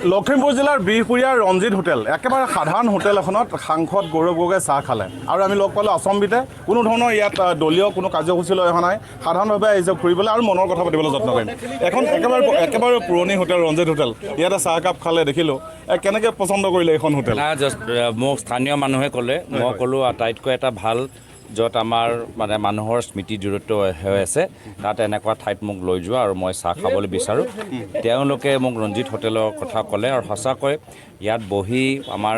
লখিমপুৰ জিলাৰ বিহপুৰীয়াৰ ৰঞ্জিত হোটেল একেবাৰে সাধাৰণ হোটেল এখনত সাংসদ গৌৰৱ গগৈয়ে চাহ খালে আৰু আমি লগ পালোঁ আচম্বিতে কোনো ধৰণৰ ইয়াত দলীয় কোনো কাৰ্যসূচী লৈ অহা নাই সাধাৰণভাৱে আহিছে ফুৰিবলৈ আৰু মনৰ কথা পাতিবলৈ যত্ন কৰিম এখন একেবাৰে পুৰণি হোটেল ৰঞ্জিত হোটেল ইয়াতে চাহ একাপ খালে দেখিলোঁ কেনেকৈ পচন্দ কৰিলে এইখন হোটেল মোক স্থানীয় মানুহে ক'লে মই ক'লোঁ আটাইতকৈ এটা ভাল য'ত আমাৰ মানে মানুহৰ স্মৃতি জড়িত হৈ আছে তাত এনেকুৱা ঠাইত মোক লৈ যোৱা আৰু মই চাহ খাবলৈ বিচাৰোঁ তেওঁলোকে মোক ৰঞ্জিত হোটেলৰ কথা ক'লে আৰু সঁচাকৈ ইয়াত বহি আমাৰ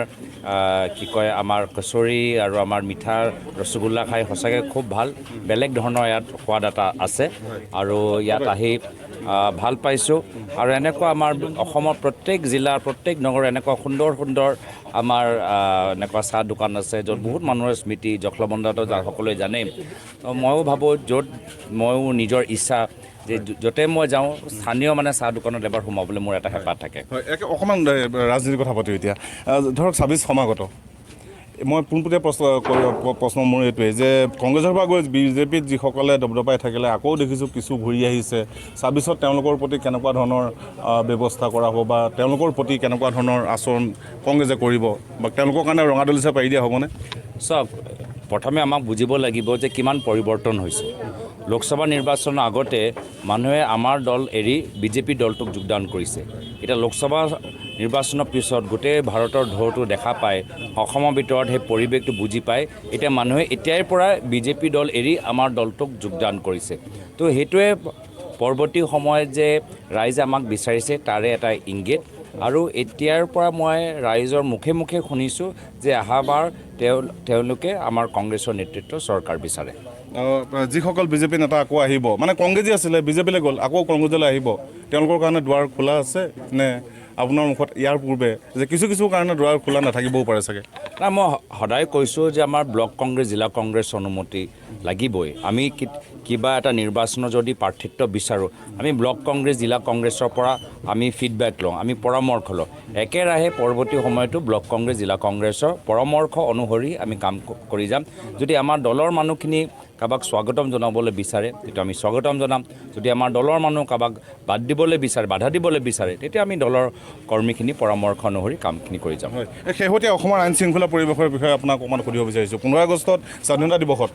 কি কয় আমাৰ কচৰি আৰু আমাৰ মিঠা ৰসগোল্লা খাই সঁচাকৈ খুব ভাল বেলেগ ধৰণৰ ইয়াত সোৱাদ এটা আছে আৰু ইয়াত আহি ভাল পাইছোঁ আৰু এনেকুৱা আমাৰ অসমৰ প্ৰত্যেক জিলাৰ প্ৰত্যেক নগৰ এনেকুৱা সুন্দৰ সুন্দৰ আমাৰ এনেকুৱা চাহ দোকান আছে য'ত বহুত মানুহৰ স্মৃতি জখলাবন্ধাটো সকলোৱে জানে ময়ো ভাবোঁ য'ত ময়ো নিজৰ ইচ্ছা যে য'তে মই যাওঁ স্থানীয় মানে চাহ দোকানত এবাৰ সোমাবলৈ মোৰ এটা হেঁপাহ থাকে অকণমান ৰাজনীতিৰ কথা পাতোঁ এতিয়া ধৰক ২৬ সমাগত মই পোনপটীয়া প্ৰশ্ন মোৰ এইটোৱে যে কংগ্ৰেছৰ পৰা গৈ বিজেপিত যিসকলে দবদবাই থাকিলে আকৌ দেখিছোঁ কিছু ঘূৰি আহিছে ২৬ত তেওঁলোকৰ প্ৰতি কেনেকুৱা ধৰণৰ ব্যৱস্থা কৰা হ'ব বা তেওঁলোকৰ প্ৰতি কেনেকুৱা ধৰণৰ আচৰণ কংগ্ৰেছে কৰিব বা তেওঁলোকৰ কাৰণে ৰঙা দলিচা পাৰি দিয়া হ'বনে চাওক প্ৰথমে আমাক বুজিব লাগিব যে কিমান পৰিৱৰ্তন হৈছে লোকসভা নিৰ্বাচনৰ আগতে মানুহে আমাৰ দল এৰি বিজেপি দলটোক যোগদান কৰিছে এতিয়া লোকসভা নিৰ্বাচনৰ পিছত গোটেই ভাৰতৰ ঢৌটো দেখা পায় অসমৰ ভিতৰত সেই পৰিৱেশটো বুজি পায় এতিয়া মানুহে এতিয়াৰ পৰা বিজেপি দল এৰি আমাৰ দলটোক যোগদান কৰিছে তো সেইটোৱে পৰৱৰ্তী সময়ত যে ৰাইজে আমাক বিচাৰিছে তাৰে এটা ইংগিত আৰু এতিয়াৰ পৰা মই ৰাইজৰ মুখে মুখে শুনিছোঁ যে অহাবাৰ তেওঁলোকে আমাৰ কংগ্ৰেছৰ নেতৃত্ব চৰকাৰ বিচাৰে যিসকল বিজেপি নেতা আকৌ আহিব মানে কংগ্ৰেছী আছিলে বিজেপিলৈ গ'ল আকৌ কংগ্ৰেছলৈ আহিব তেওঁলোকৰ কাৰণে দুৱাৰ খোলা আছে নে আপোনাৰ মুখত ইয়াৰ পূৰ্বে যে কিছু কাৰণে দুৱাৰ খোলা নাথাকিবও পাৰে চাগে নাই মই সদায় কৈছোঁ যে আমাৰ ব্লক কংগ্ৰেছ জিলা কংগ্ৰেছ অনুমতি লাগিবই আমি কিবা এটা নিৰ্বাচনৰ যদি প্ৰাৰ্থিত্ব বিচাৰোঁ আমি ব্লক কংগ্ৰেছ জিলা কংগ্ৰেছৰ পৰা আমি ফিডবেক লওঁ আমি পৰামৰ্শ লওঁ একেৰাহে পৰৱৰ্তী সময়তো ব্লক কংগ্ৰেছ জিলা কংগ্ৰেছৰ পৰামৰ্শ অনুসৰি আমি কাম কৰি যাম যদি আমাৰ দলৰ মানুহখিনি কাৰোবাক স্বাগতম জনাবলৈ বিচাৰে তেতিয়া আমি স্বাগতম জনাম যদি আমাৰ দলৰ মানুহ কাৰোবাক বাদ দিবলৈ বিচাৰে বাধা দিবলৈ বিচাৰে তেতিয়া আমি দলৰ কৰ্মীখিনি পৰামৰ্শ অনুসৰি কামখিনি কৰি যাম শেহতীয়া অসমৰ আইন শৃংখলা পৰিৱেশৰ বিষয়ে আপোনাক অকণমান সুধিব বিচাৰিছোঁ ১৫ আগষ্টত স্বাধীনতা দিৱসত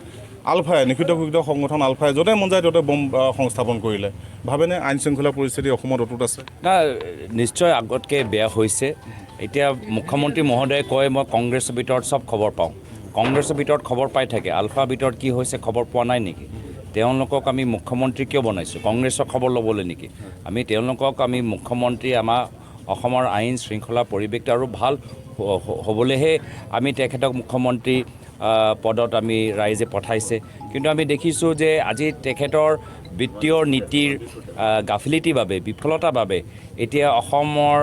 আলফাই নিষিদ্ধ ঘোষিত সংগঠন আলফাই য'তে মন যায় ত'তে বম সংস্থাপন কৰিলে ভাবেনে আইন শৃংখলা পৰিস্থিতি অসমত অটুট আছে নিশ্চয় আগতকৈ বেয়া হৈছে এতিয়া মুখ্যমন্ত্ৰী মহোদয়ে কয় মই কংগ্ৰেছৰ ভিতৰত চব খবৰ পাওঁ কংগ্ৰেছৰ ভিতৰত খবৰ পাই থাকে আলফাৰ ভিতৰত কি হৈছে খবৰ পোৱা নাই নেকি তেওঁলোকক আমি মুখ্যমন্ত্ৰী কিয় বনাইছোঁ কংগ্ৰেছৰ খবৰ ল'বলৈ নেকি তেওঁলোকক আমি মুখ্যমন্ত্ৰী আমাৰ অসমৰ আইন শৃংখলা পৰিৱেশটো আৰু ভাল হ'বলৈহে আমি তেখেতক মুখ্যমন্ত্ৰী পদত আমি ৰাইজে পঠাইছে কিন্তু আমি দেখিছোঁ যে আজি তেখেতৰ বিত্তীয় নীতিৰ গাফিলতিৰ বাবে বিফলতাৰ বাবে এতিয়া অসমৰ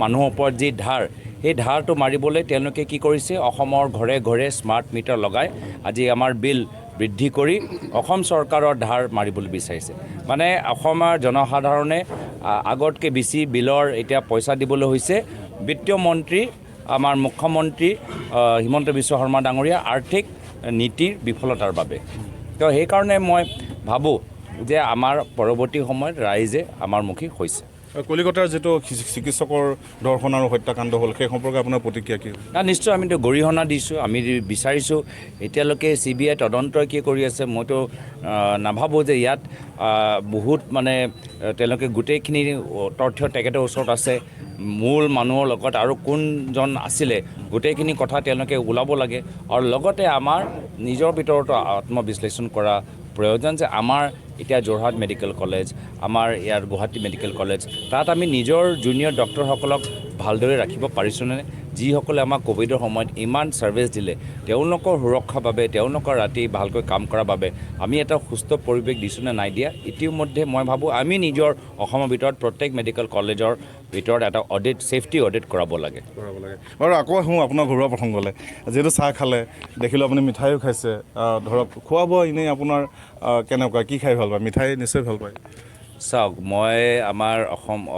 মানুহৰ ওপৰত যি ধাৰ সেই ধাৰটো মাৰিবলৈ তেওঁলোকে কি কৰিছে অসমৰ ঘৰে ঘৰে স্মাৰ্ট মিটাৰ লগাই আজি আমাৰ বিল বৃদ্ধি কৰি অসম চৰকাৰৰ ধাৰ মাৰিবলৈ বিচাৰিছে মানে অসমৰ জনসাধাৰণে আগতকৈ বেছি বিলৰ এতিয়া পইচা দিবলৈ হৈছে বিত্তীয় মন্ত্ৰী আমাৰ মুখ্যমন্ত্ৰী হিমন্ত বিশ্ব শৰ্মা ডাঙৰীয়া আৰ্থিক নীতিৰ বিফলতাৰ বাবে তো সেইকাৰণে মই ভাবোঁ যে আমাৰ পৰৱৰ্তী সময়ত ৰাইজে আমাৰ মুখী হৈছে কলিকতাৰ যিটো চিকিৎসকৰ ধৰ্ষণ আৰু হত্যাকাণ্ড হ'ল সেই সম্পৰ্কে আপোনাৰ প্ৰতিক্ৰিয়া কি নিশ্চয় আমিতো গৰিহণা দিছোঁ আমি বিচাৰিছোঁ এতিয়ালৈকে CBI তদন্তই কি কৰি আছে মইতো নাভাবোঁ যে ইয়াত বহুত মানে তেওঁলোকে গোটেইখিনি তথ্য তেখেতৰ ওচৰত আছে মূল মানুহৰ লগত আৰু কোনজন আছিলে গোটেইখিনি কথা তেওঁলোকে ওলাব লাগে আৰু লগতে আমাৰ নিজৰ ভিতৰতো আত্মবিশ্লেষণ কৰা প্ৰয়োজন যে আমাৰ এতিয়া যোৰহাট মেডিকেল কলেজ আমাৰ ইয়াৰ গুৱাহাটী মেডিকেল কলেজ তাত আমি নিজৰ জুনিয়ৰ ডক্টৰসকলক ভালদৰে ৰাখিব পাৰিছোঁনে যিসকলে আমাক ক'ভিডৰ সময়ত ইমান ছাৰ্ভিচ দিলে তেওঁলোকৰ সুৰক্ষাৰ বাবে তেওঁলোকৰ ৰাতি ভালকৈ কাম কৰাৰ বাবে আমি এটা সুস্থ পৰিৱেশ দিছোঁনে নাই দিয়া ইতিমধ্যে মই ভাবোঁ আমি নিজৰ অসমৰ ভিতৰত প্ৰত্যেক মেডিকেল কলেজৰ ভিতৰত এটা অডিট ছেফটি অডিট কৰাব লাগে বাৰু আকৌ আহোঁ আপোনাৰ ঘৰুৱা প্ৰসংগলৈ যিহেতু চাহ খালে দেখিলোঁ আপুনি মিঠাইও খাইছে ধৰক খোৱা বোৱা এনেই আপোনাৰ কেনেকুৱা কি খাই ভাল পায় মিঠাই নিশ্চয় ভাল পায় চাওক মই আমাৰ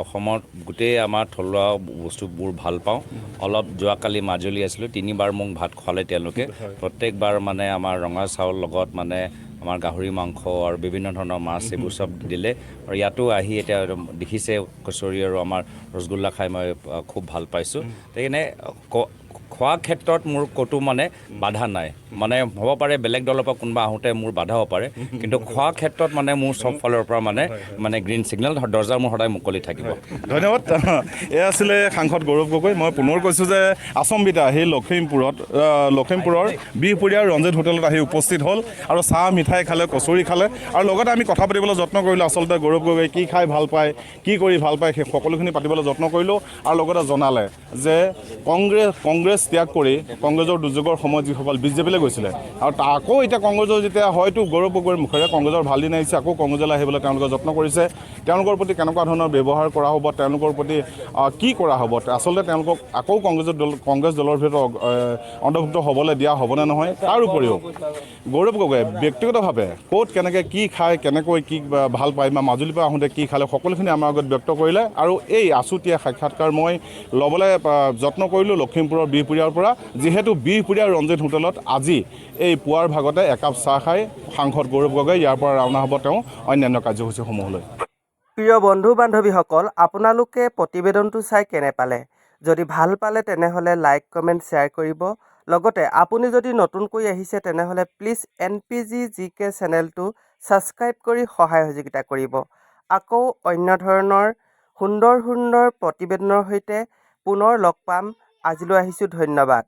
অসমত গোটেই আমাৰ থলুৱা বস্তুবোৰ ভাল পাওঁ অলপ যোৱাকালি মাজুলী আছিলোঁ 3বাৰ মোক ভাত খোৱালে তেওঁলোকে প্ৰত্যেকবাৰ মানে আমাৰ ৰঙা চাউল লগত মানে আমাৰ গাহৰি মাংস আৰু বিভিন্ন ধৰণৰ মাছ এইবোৰ চব দিলে আৰু ইয়াতো আহি এতিয়া দেখিছে কচৰি আৰু আমাৰ ৰসগোল্লা খাই মই খুব ভাল পাইছোঁ সেইকাৰণে খোৱা ক্ষেত্ৰত মোৰ ক'তো মানে বাধা নাই মানে হ'ব পাৰে বেলেগ দলৰ পৰা কোনোবা আহোঁতে মোৰ বাধা হ'ব পাৰে কিন্তু খোৱা ক্ষেত্ৰত মানে মোৰ চব ফালৰ পৰা মানে গ্ৰীণ ছিগনেল দৰ্জা মোৰ সদায় মুকলি থাকিব। ধন্যবাদ। এয়া আছিলে সাংসদ গৌৰৱ গগৈ। মই পুনৰ কৈছোঁ যে আচম্বিতা সেই লখিমপুৰৰ বিহপুৰীয়া ৰঞ্জিত হোটেলত আহি উপস্থিত হ'ল আৰু চাহ মিঠাই খালে, কচৰি খালে আৰু লগতে আমি কথা পাতিবলৈ যত্ন কৰিলোঁ আচলতে গৌৰৱ গগৈ কি খাই ভাল পায়, কি কৰি ভাল পায় সেই সকলোখিনি পাতিবলৈ যত্ন কৰিলোঁ আৰু লগতে জনালে যে কংগ্ৰেছ ত্যাগ কৰি কংগ্ৰেছৰ দুৰ্যোগৰ সময়ত যিসকল বিজেপিলৈ গৈছিলে আৰু আকৌ এতিয়া কংগ্ৰেছৰ যেতিয়া হয়তো গৌৰৱ গগৈৰ মুখেৰে কংগ্ৰেছৰ ভাল দিন আহিছে আকৌ কংগ্ৰেছলৈ আহিবলৈ তেওঁলোকে যত্ন কৰিছে। তেওঁলোকৰ প্ৰতি কেনেকুৱা ধৰণৰ ব্যৱহাৰ কৰা হ'ব, তেওঁলোকৰ প্ৰতি কি কৰা হ'ব, আচলতে তেওঁলোকক আকৌ কংগ্ৰেছ দলৰ ভিতৰত অন্তৰ্ভুক্ত হ'বলৈ দিয়া হ'বনে নহয়। তাৰ উপৰিও গৌৰৱ গগৈয়ে ব্যক্তিগতভাৱে ক'ত কেনেকৈ কি খায়, কেনেকৈ কি ভাল পায় বা মাজুলীৰ পৰা আহোঁতে কি খালে সকলোখিনি আমাৰ আগত ব্যক্ত কৰিলে আৰু এই আছুতীয়া সাক্ষাৎকাৰ মই ল'বলৈ যত্ন কৰিলোঁ লখিমপুৰৰ বিহপুৰীয়াৰ পৰা, যিহেতু বিহপুৰীয়াৰ ৰঞ্জিত হোটেলত আজি এই পুৱাৰ ভাগতে একাপ চাহ খাই সাংসদ গৌৰৱ গগৈ ইয়াৰ পৰা ৰাওনা হ'ব তেওঁ অন্যান্য কাৰ্যসূচীসমূহলৈ। প্ৰিয় বন্ধু বান্ধৱীসকল, আপোনালোকে প্ৰতিবেদনটো চাই কেনে পালে? যদি ভাল পালে তেনেহ'লে লাইক কমেণ্ট শ্বেয়াৰ কৰিব। লগতে আপুনি যদি নতুনকৈ আহিছে তেনেহ'লে প্লিজ NPG চেনেলটো ছাবস্ক্ৰাইব কৰি সহায় সহযোগিতা কৰিব। আকৌ অন্য ধৰণৰ সুন্দৰ প্ৰতিবেদনৰ সৈতে পুনৰ লগ পাম। আজিলৈ আহিছোঁ, ধন্যবাদ।